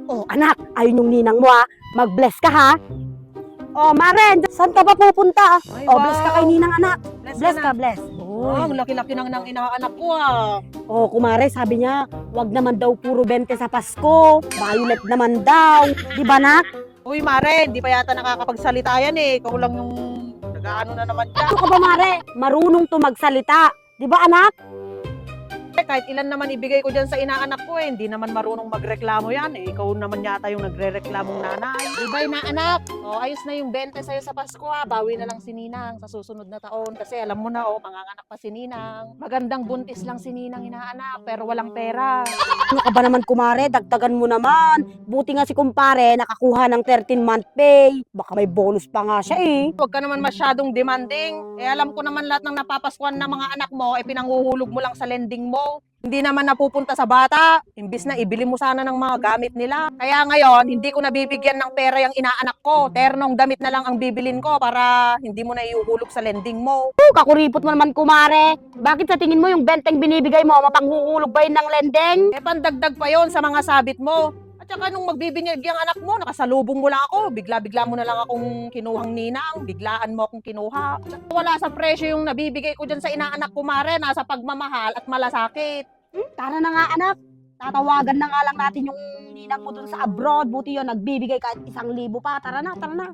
Oh, anak, ayun yung ninang mo ha. Mag-bless ka ha. Oh, Maren, saan ka ba pupunta? Ay, Oh, bless ka wow. kay ninang anak. Bless Bless ka ka, bless. Oh, ang laki-laki ng inaanak ko ah. Oh, kumare, sabi niya, wag naman daw puro 20 sa Pasko. Violet naman daw. Di ba, nak? Uy, Mare, hindi pa yata nakakapagsalita yan eh. Ikaw lang yung nag-ano na naman dyan. Ano ka ba, Mare? Marunong to magsalita. Di ba, anak? Kahit ilan naman ibigay ko dyan sa inaanak ko eh. Hindi naman marunong magreklamo yan eh. Ikaw naman yata yung nagre-reklamong nanay. Ibay na anak. O, ayos na yung 20 sa'yo sa Pasko ha. Bawi na lang si Ninang sa susunod na taon. Kasi alam mo na, manganganak pa si Ninang. Magandang buntis lang si Ninang inaanak, pero walang pera. Ano ka ba naman, kumare? Dagdagan mo naman. Buti nga si kumpare, nakakuha ng 13-month pay. Baka may bonus pa nga siya eh. Huwag ka naman masyadong demanding. Eh alam ko naman lahat ng napapaskuhan ng mga anak mo, eh pinanguhulog mo lang sa lending mo. Hindi naman napupunta sa bata. Imbis na ibili mo sana ng mga gamit nila. Kaya ngayon, hindi ko nabibigyan ng pera yung inaanak ko. Ternong damit na lang ang bibilin ko para hindi mo na iuhulog sa lending mo. Kakuripot mo naman, kumare. Bakit sa tingin mo yung benteng binibigay mo, mapanghuhulog ba yun ng lendeng? Eh pandagdag pa yon sa mga sabit mo. At saka nung magbibinyag yung anak mo, nakasalubong mo lang ako. Bigla-bigla mo na lang akong kinuhang ninang. Biglaan mo akong kinuha. Wala sa presyo yung nabibigay ko dyan sa inaanak ko, Mare. Nasa pagmamahal at malasakit. Tara na nga, anak. Tatawagan na nga lang natin yung ninang mo dun sa abroad. Buti yun, nagbibigay kahit 1,000 pa. Tara na, tara na.